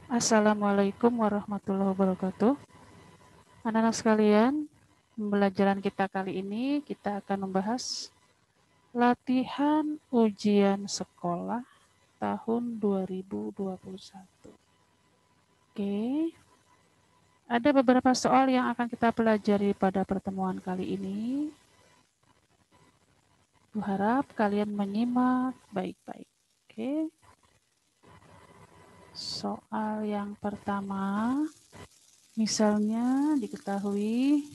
Assalamualaikum warahmatullahi wabarakatuh. Anak-anak sekalian, pembelajaran kita kali ini kita akan membahas latihan ujian sekolah tahun 2021. Oke, ada beberapa soal yang akan kita pelajari pada pertemuan kali ini. Kuharap kalian menyimak baik-baik. Oke, soal yang pertama, misalnya diketahui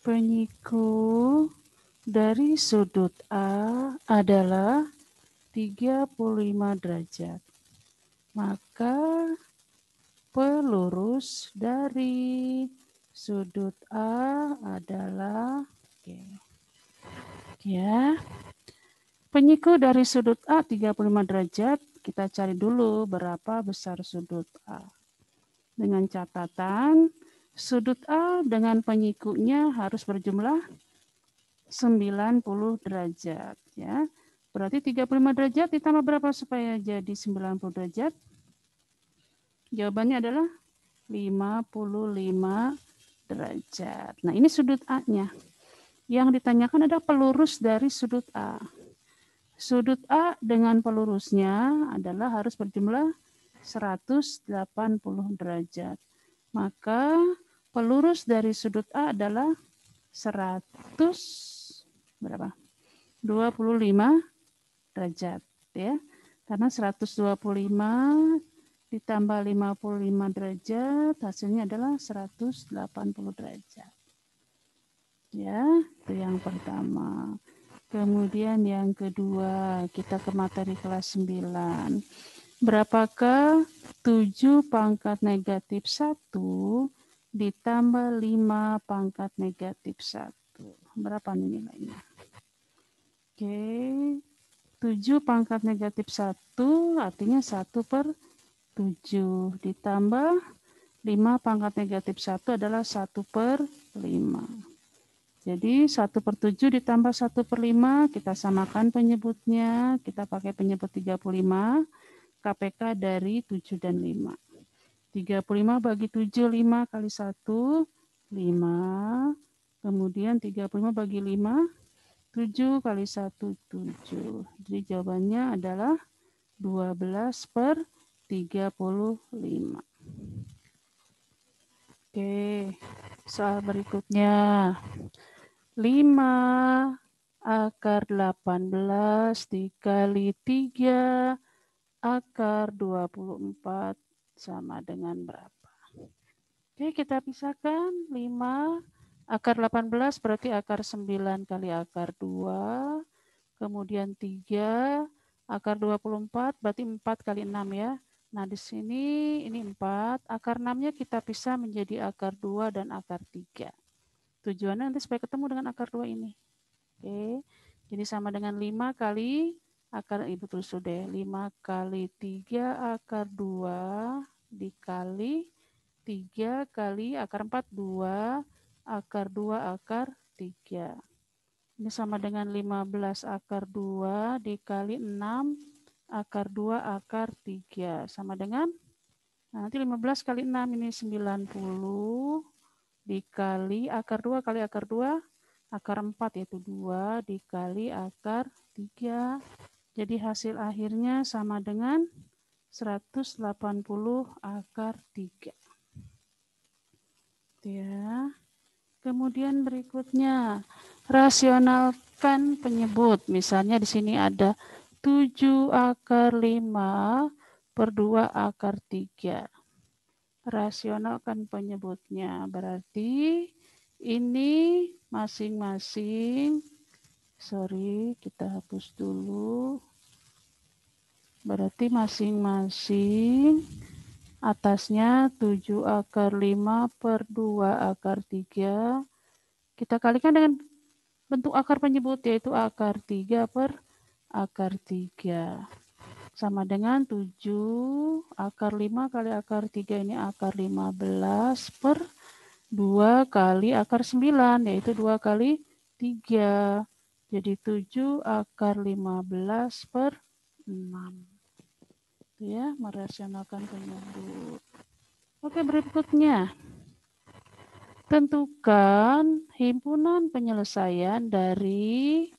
penyiku dari sudut A adalah 35 derajat. Maka pelurus dari sudut A adalah ya. Penyiku dari sudut A 35 derajat, kita cari dulu berapa besar sudut A. Dengan catatan sudut A dengan penyikunya harus berjumlah 90 derajat ya. Berarti 35 derajat ditambah berapa supaya jadi 90 derajat? Jawabannya adalah 55 derajat. Nah, ini sudut A-nya. Yang ditanyakan adalah pelurus dari sudut A. Sudut A dengan pelurusnya adalah harus berjumlah 180 derajat. Maka pelurus dari sudut A adalah 100 berapa? 25 derajat ya. Karena 125 ditambah 55 derajat hasilnya adalah 180 derajat. Ya, itu yang pertama. Kemudian yang kedua, kita ke materi kelas 9. Berapakah 7 pangkat negatif 1 ditambah 5 pangkat negatif 1? Berapa nih nilainya? Oke, 7 pangkat negatif 1 artinya 1/7 ditambah 5 pangkat negatif 1 adalah 1/5. Jadi 1/7 ditambah 1/5 kita samakan penyebutnya, kita pakai penyebut 35, KPK dari 7 dan 5. 35 bagi 7, 5 kali 1, 5. Kemudian 35 bagi 5, 7 kali 1, 7. Jadi jawabannya adalah 12/35. Oke, soal berikutnya. 5 akar 18 dikali 3 akar 24 sama dengan berapa? Oke, kita pisahkan. 5 akar 18 berarti akar 9 kali akar 2. Kemudian 3 akar 24 berarti 4 kali 6 ya. Nah, di sini ini 4. Akar 6-nya kita pisah menjadi akar 2 dan akar 3. Tujuannya nanti supaya ketemu dengan akar 2 ini. Oke, jadi sama dengan 5 kali akar, betul sudah, 5 kali 3 akar 2 dikali 3 kali akar 4, 2 akar 2 akar 3. Ini sama dengan 15 akar 2 dikali 6 akar 2 akar 3. Sama dengan, nanti 15 kali 6 ini 90 dikali akar 2 kali akar 2, akar 4 yaitu 2 dikali akar 3. Jadi hasil akhirnya sama dengan 180 akar 3. Ya. Kemudian berikutnya, rasionalkan penyebut. Misalnya di sini ada 7 akar 5 per 2 akar 3. Rasionalkan penyebutnya. Berarti ini masing-masing, kita hapus dulu. Berarti masing-masing atasnya 7 akar 5 per 2 akar 3. Kita kalikan dengan bentuk akar penyebut, yaitu akar 3 per akar 3. Sama dengan 7 akar 5 kali akar 3 ini akar 15 per 2 kali akar 9, yaitu 2 kali 3. Jadi 7 akar 15 per 6. Itu ya, merasionalkan penyebut. Oke, berikutnya. Tentukan himpunan penyelesaian dari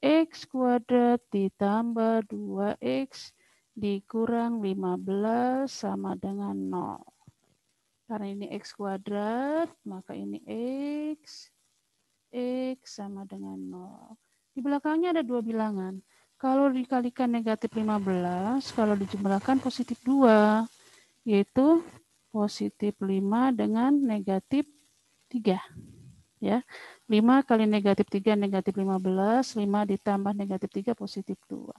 X kuadrat ditambah 2X dikurang 15 sama dengan 0. Karena ini X kuadrat, maka ini X sama dengan 0. Di belakangnya ada 2 bilangan. Kalau dikalikan negatif 15, kalau dijumlahkan positif 2, yaitu positif 5 dengan negatif 3. Ya, 5 kali negatif 3 negatif 15, 5 ditambah negatif 3 positif 2.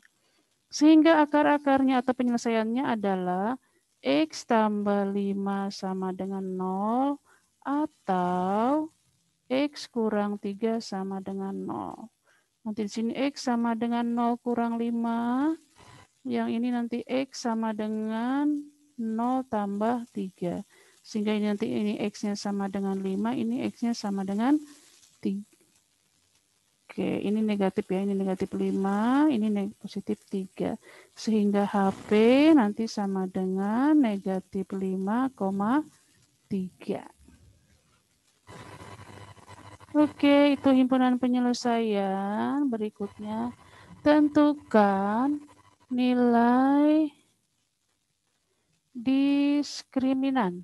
Sehingga akar-akarnya atau penyelesaiannya adalah X tambah 5 sama dengan 0 atau X kurang 3 sama dengan 0. Nanti di sini X sama dengan 0 kurang 5. Yang ini nanti X sama dengan 0 tambah 3. Sehingga ini nanti ini X-nya sama dengan 5, ini X-nya sama dengan 3. Oke, ini negatif ya, ini negatif 5, ini positif 3. Sehingga HP nanti sama dengan negatif 5,3. Oke, itu himpunan penyelesaian. Berikutnya, tentukan nilai diskriminan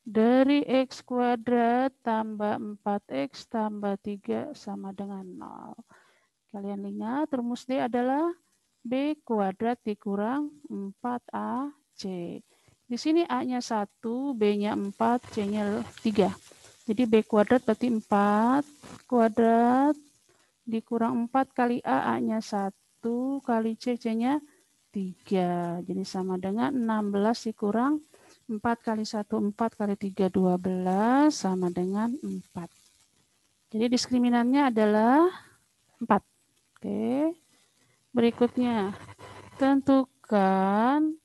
dari X kuadrat tambah 4X tambah 3 sama dengan 0. Kalian ingat rumus D adalah B kuadrat dikurang 4AC. Di sini A-nya 1, B-nya 4, C-nya 3. Jadi B kuadrat berarti 4 kuadrat dikurang 4 kali A, A-nya 1 kali C, C-nya 3. Jadi sama dengan 16 dikurang 4 kali 1, 4 kali 3, 12 sama dengan 4. Jadi diskriminannya adalah 4. Oke. Berikutnya, tentukan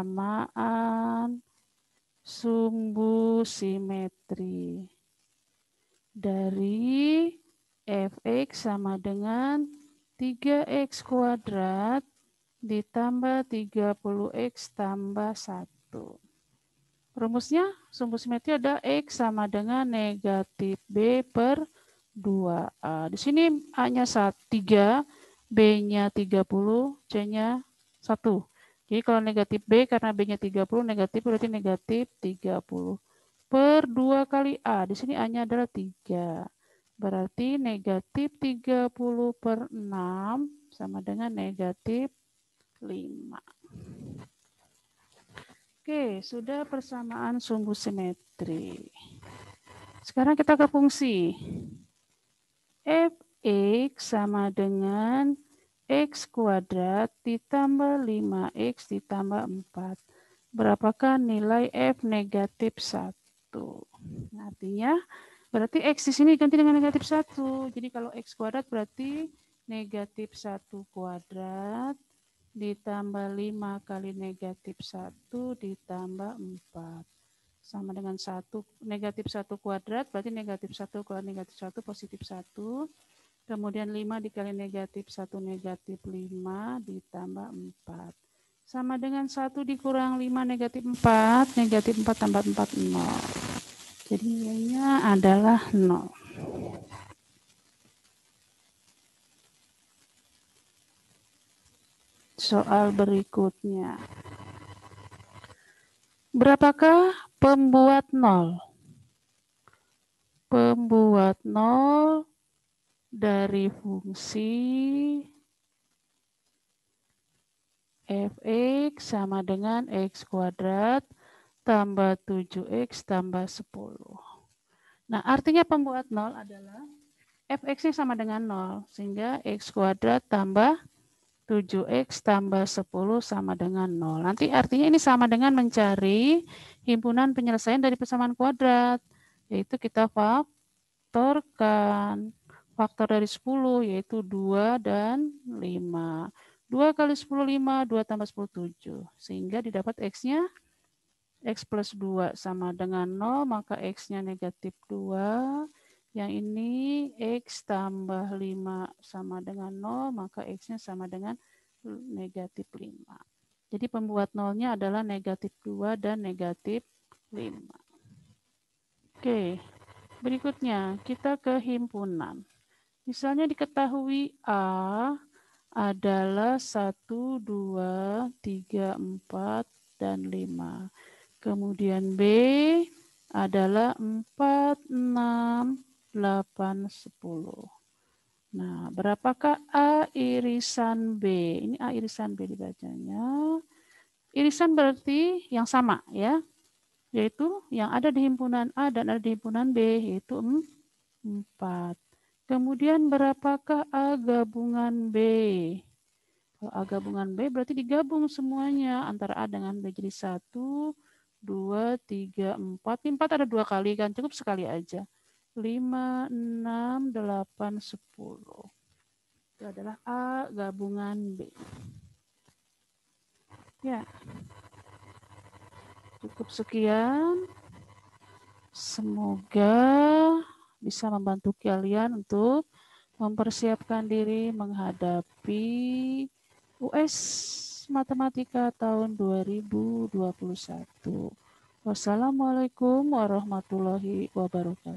persamaan sumbu simetri dari Fx sama dengan 3X kuadrat ditambah 30X tambah 1. Rumusnya sumbu simetri ada X sama dengan negatif B per 2A. Di sini A-nya 3, B-nya 30, C-nya 1. Jadi kalau negatif B karena B-nya 30, negatif berarti negatif 30. Per 2 kali A, di sini A-nya adalah 3. Berarti negatif 30 per 6 sama dengan negatif 5. Oke, sudah persamaan sumbu simetri. Sekarang kita ke fungsi. Fx sama dengan X kuadrat ditambah 5X ditambah 4. Berapakah nilai F negatif 1? Artinya, berarti X di sini ganti dengan negatif 1. Jadi kalau X kuadrat berarti negatif 1 kuadrat ditambah 5 kali negatif 1 ditambah 4. Sama dengan 1, negatif 1 kuadrat, berarti negatif 1 kali negatif 1 positif 1. Kemudian 5 dikali negatif 1 negatif 5 ditambah 4. Sama dengan 1 dikurang 5 negatif 4, negatif 4 tambah 4, 0. Jadi nilainya adalah 0. Soal berikutnya. Berapakah pembuat 0? Pembuat 0 dari fungsi Fx sama dengan X kuadrat tambah 7X tambah 10. Nah, artinya pembuat 0 adalah Fx-nya sama dengan 0. Sehingga X kuadrat tambah 7X tambah 10 sama dengan 0. Nanti artinya ini sama dengan mencari himpunan penyelesaian dari persamaan kuadrat. Yaitu kita faktorkan. Faktor dari 10 yaitu 2 dan 5. 2 kali 10, 5. 2 tambah 10, 7. Sehingga didapat X-nya X plus 2 sama dengan 0, maka X-nya negatif 2. Yang ini X tambah 5 sama dengan 0, maka X-nya sama dengan negatif 5. Jadi pembuat nolnya adalah negatif 2 dan negatif 5. Oke, berikutnya kita ke himpunan. Misalnya diketahui A adalah 1, 2, 3, 4, dan 5. Kemudian B adalah 4, 6, 8, 10. Nah, berapakah A irisan B? Ini A irisan B dibacanya. Irisan berarti yang sama ya, yaitu yang ada di himpunan A dan ada di himpunan B, yaitu 4. Kemudian berapakah A gabungan B? Kalau A gabungan B berarti digabung semuanya antara A dengan B jadi 1, 2, 3, 4. 4 ada 2 kali kan, cukup sekali aja. 5, 6, 8, 10. Itu adalah A gabungan B. Ya, cukup sekian. Semoga bisa membantu kalian untuk mempersiapkan diri menghadapi US Matematika tahun 2021. Wassalamualaikum warahmatullahi wabarakatuh.